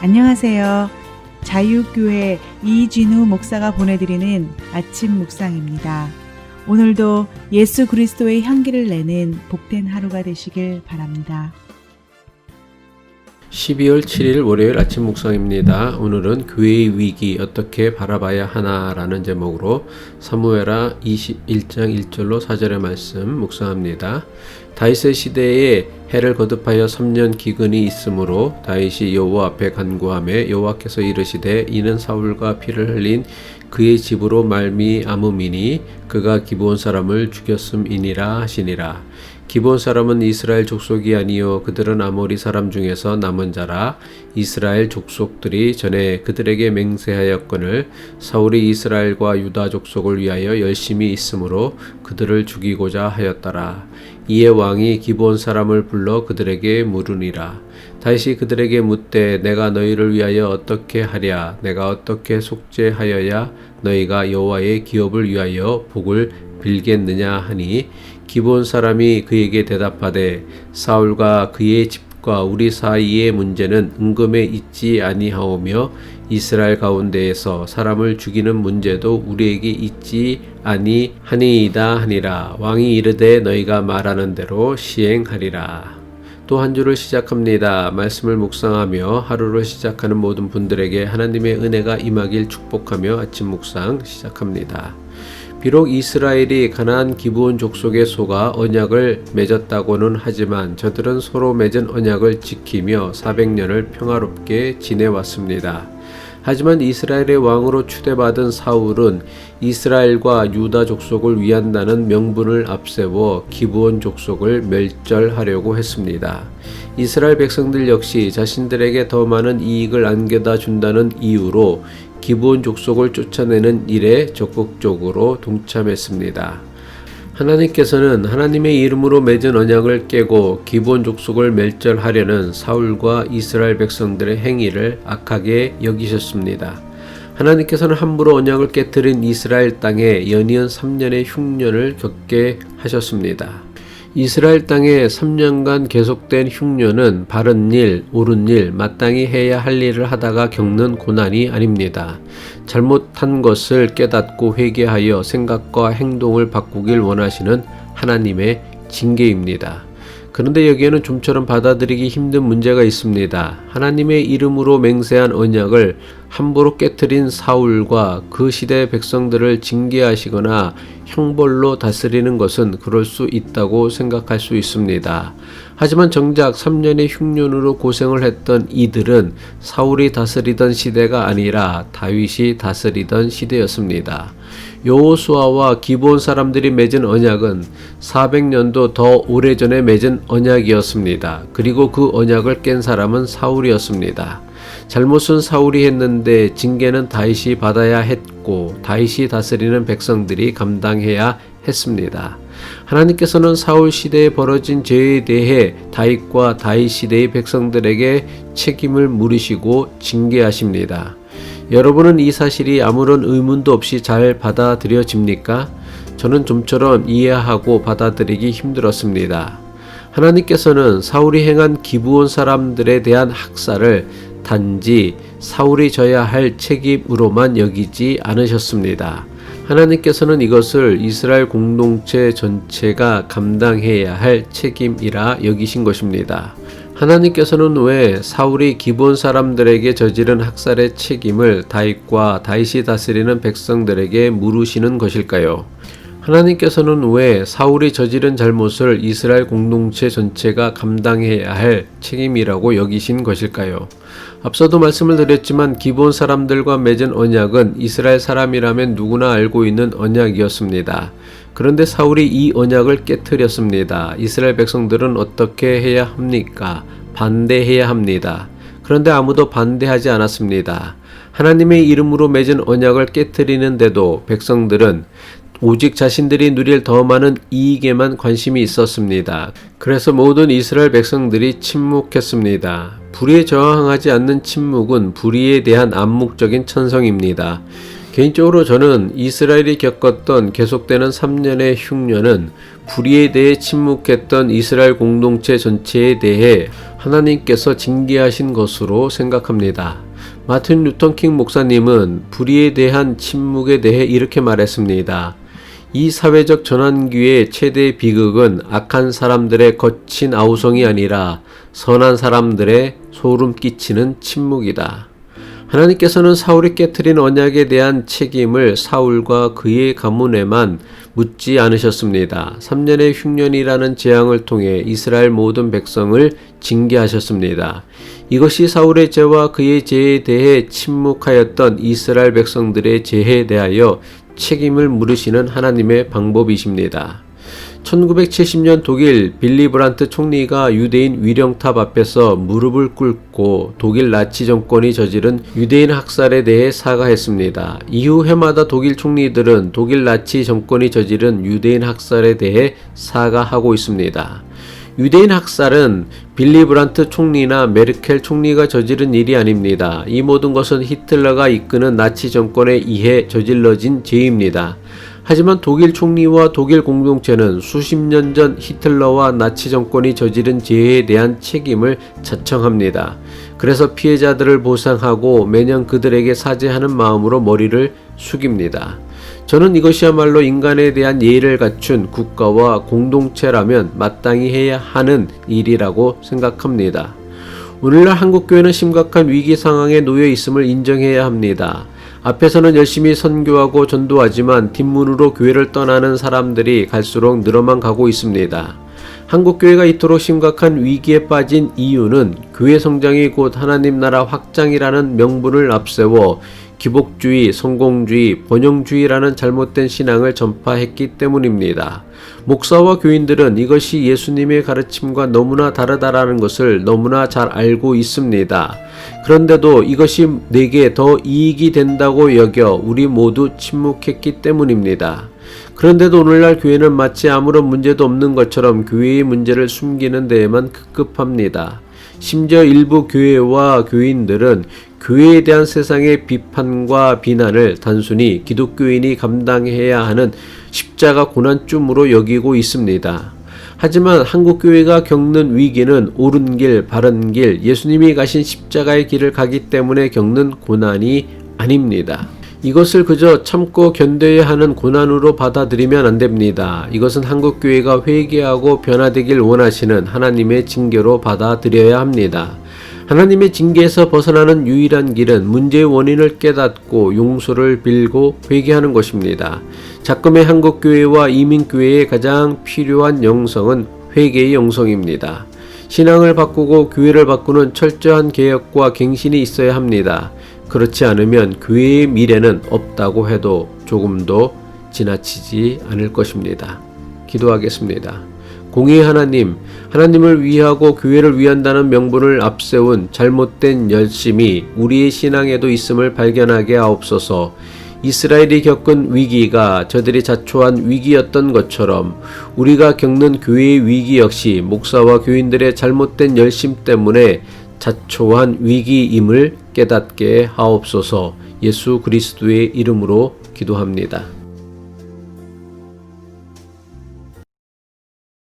안녕하세요. 자유교회 이진우 목사가 보내드리는 아침 묵상입니다. 오늘도 예수 그리스도의 향기를 내는 복된 하루가 되시길 바랍니다. 12월 7일 월요일 아침 묵상입니다. 오늘은 교회의 위기 어떻게 바라봐야 하나라는 제목으로 사무엘하 21장 1절로 4절의 말씀 묵상합니다. 다윗의 시대에 해를 거듭하여 3년 기근이 있으므로 다윗이 여호와 앞에 간구하며 여호와께서 이르시되 이는 사울과 피를 흘린 그의 집으로 말미암음이니 그가 기브온 사람을 죽였음이니라 하시니라. 기브온 사람은 이스라엘 족속이 아니요 그들은 아모리 사람 중에서 남은 자라. 이스라엘 족속들이 전에 그들에게 맹세하였거늘 사울이 이스라엘과 유다 족속을 위하여 열심히 있으므로 그들을 죽이고자 하였더라. 이에 왕이 기브온 사람을 불러 그들에게 물으니라. 다윗이 그들에게 묻되 내가 너희를 위하여 어떻게 하랴? 내가 어떻게 속죄하여야 너희가 여호와의 기업을 위하여 복을 빌겠느냐 하니 기브온 사람이 그에게 대답하되 사울과 그의 집과 우리 사이의 문제는 은금에 있지 아니하오며 이스라엘 가운데에서 사람을 죽이는 문제도 우리에게 있지 아니하니이다 하니라. 왕이 이르되 너희가 말하는 대로 시행하리라. 또 한 주를 시작합니다. 말씀을 묵상하며 하루를 시작하는 모든 분들에게 하나님의 은혜가 임하길 축복하며 아침 묵상 시작합니다. 비록 이스라엘이 가나안 기브온 족속에 속아 언약을 맺었다고는 하지만 저들은 서로 맺은 언약을 지키며 400년을 평화롭게 지내왔습니다. 하지만 이스라엘의 왕으로 추대받은 사울은 이스라엘과 유다 족속을 위한다는 명분을 앞세워 기브온 족속을 멸절하려고 했습니다. 이스라엘 백성들 역시 자신들에게 더 많은 이익을 안겨다 준다는 이유로 기브온 족속을 쫓아내는 일에 적극적으로 동참했습니다. 하나님께서는 하나님의 이름으로 맺은 언약을 깨고 기브온 족속을 멸절하려는 사울과 이스라엘 백성들의 행위를 악하게 여기셨습니다. 하나님께서는 함부로 언약을 깨뜨린 이스라엘 땅에 연이은 3년의 흉년을 겪게 하셨습니다. 이스라엘 땅에 3년간 계속된 흉년은 바른 일, 옳은 일, 마땅히 해야 할 일을 하다가 겪는 고난이 아닙니다. 잘못한 것을 깨닫고 회개하여 생각과 행동을 바꾸길 원하시는 하나님의 징계입니다. 그런데 여기에는 좀처럼 받아들이기 힘든 문제가 있습니다. 하나님의 이름으로 맹세한 언약을 함부로 깨트린 사울과 그 시대 백성들을 징계하시거나 형벌로 다스리는 것은 그럴 수 있다고 생각할 수 있습니다. 하지만 정작 3년의 흉년으로 고생을 했던 이들은 사울이 다스리던 시대가 아니라 다윗이 다스리던 시대였습니다. 여호수아와 기브온 사람들이 맺은 언약은 400년도 더 오래전에 맺은 언약이었습니다. 그리고 그 언약을 깬 사람은 사울이었습니다. 잘못은 사울이 했는데 징계는 다윗이 받아야 했고 다윗이 다스리는 백성들이 감당해야 했습니다. 하나님께서는 사울 시대에 벌어진 죄에 대해 다윗과 다윗 시대의 백성들에게 책임을 물으시고 징계하십니다. 여러분은 이 사실이 아무런 의문도 없이 잘 받아들여집니까? 저는 좀처럼 이해하고 받아들이기 힘들었습니다. 하나님께서는 사울이 행한 기브온 사람들에 대한 학살을 단지 사울이 져야 할 책임으로만 여기지 않으셨습니다. 하나님께서는 이것을 이스라엘 공동체 전체가 감당해야 할 책임이라 여기신 것입니다. 하나님께서는 왜 사울이 기브온 사람들에게 저지른 학살의 책임을 다윗과 다윗이 다스리는 백성들에게 물으시는 것일까요? 하나님께서는 왜 사울이 저지른 잘못을 이스라엘 공동체 전체가 감당해야 할 책임이라고 여기신 것일까요? 앞서도 말씀을 드렸지만 기브온 사람들과 맺은 언약은 이스라엘 사람이라면 누구나 알고 있는 언약이었습니다. 그런데 사울이 이 언약을 깨뜨렸습니다. 이스라엘 백성들은 어떻게 해야 합니까? 반대해야 합니다. 그런데 아무도 반대하지 않았습니다. 하나님의 이름으로 맺은 언약을 깨뜨리는데도 백성들은 오직 자신들이 누릴 더 많은 이익에만 관심이 있었습니다. 그래서 모든 이스라엘 백성들이 침묵했습니다. 불의에 저항하지 않는 침묵은 불의에 대한 암묵적인 천성입니다. 개인적으로 저는 이스라엘이 겪었던 계속되는 3년의 흉년은 불의에 대해 침묵했던 이스라엘 공동체 전체에 대해 하나님께서 징계하신 것으로 생각합니다. 마틴 루터 킹 목사님은 불의에 대한 침묵에 대해 이렇게 말했습니다. 이 사회적 전환기의 최대 비극은 악한 사람들의 거친 아우성이 아니라 선한 사람들의 소름 끼치는 침묵이다. 하나님께서는 사울이 깨트린 언약에 대한 책임을 사울과 그의 가문에만 묻지 않으셨습니다. 3년의 흉년이라는 재앙을 통해 이스라엘 모든 백성을 징계하셨습니다. 이것이 사울의 죄와 그의 죄에 대해 침묵하였던 이스라엘 백성들의 죄에 대하여 책임을 물으시는 하나님의 방법이십니다. 1970년 독일 빌리 브란트 총리가 유대인 위령탑 앞에서 무릎을 꿇고 독일 나치 정권이 저지른 유대인 학살에 대해 사과했습니다. 이후 해마다 독일 총리들은 독일 나치 정권이 저지른 유대인 학살에 대해 사과하고 있습니다. 유대인 학살은 빌리 브란트 총리나 메르켈 총리가 저지른 일이 아닙니다. 이 모든 것은 히틀러가 이끄는 나치 정권에 의해 저질러진 죄입니다. 하지만 독일 총리와 독일 공동체는 수십 년 전 히틀러와 나치 정권이 저지른 죄에 대한 책임을 자청합니다. 그래서 피해자들을 보상하고 매년 그들에게 사죄하는 마음으로 머리를 숙입니다. 저는 이것이야말로 인간에 대한 예의를 갖춘 국가와 공동체라면 마땅히 해야 하는 일이라고 생각합니다. 오늘날 한국교회는 심각한 위기 상황에 놓여 있음을 인정해야 합니다. 앞에서는 열심히 선교하고 전도하지만 뒷문으로 교회를 떠나는 사람들이 갈수록 늘어만 가고 있습니다. 한국교회가 이토록 심각한 위기에 빠진 이유는 교회 성장이 곧 하나님 나라 확장이라는 명분을 앞세워 기복주의, 성공주의, 번영주의라는 잘못된 신앙을 전파했기 때문입니다. 목사와 교인들은 이것이 예수님의 가르침과 너무나 다르다라는 것을 너무나 잘 알고 있습니다. 그런데도 이것이 내게 더 이익이 된다고 여겨 우리 모두 침묵했기 때문입니다. 그런데도 오늘날 교회는 마치 아무런 문제도 없는 것처럼 교회의 문제를 숨기는 데에만 급급합니다. 심지어 일부 교회와 교인들은 교회에 대한 세상의 비판과 비난을 단순히 기독교인이 감당해야 하는 십자가 고난쯤으로 여기고 있습니다. 하지만 한국교회가 겪는 위기는 옳은 길, 바른 길, 예수님이 가신 십자가의 길을 가기 때문에 겪는 고난이 아닙니다. 이것을 그저 참고 견뎌야 하는 고난으로 받아들이면 안 됩니다. 이것은 한국교회가 회개하고 변화되길 원하시는 하나님의 징계로 받아들여야 합니다. 하나님의 징계에서 벗어나는 유일한 길은 문제의 원인을 깨닫고 용서를 빌고 회개하는 것입니다. 작금의 한국교회와 이민교회에 가장 필요한 영성은 회개의 영성입니다. 신앙을 바꾸고 교회를 바꾸는 철저한 개혁과 갱신이 있어야 합니다. 그렇지 않으면 교회의 미래는 없다고 해도 조금도 지나치지 않을 것입니다. 기도하겠습니다. 공의 하나님, 하나님을 위하고 교회를 위한다는 명분을 앞세운 잘못된 열심이 우리의 신앙에도 있음을 발견하게 하옵소서. 이스라엘이 겪은 위기가 저들이 자초한 위기였던 것처럼 우리가 겪는 교회의 위기 역시 목사와 교인들의 잘못된 열심 때문에 자초한 위기임을 깨닫게 하옵소서. 예수 그리스도의 이름으로 기도합니다.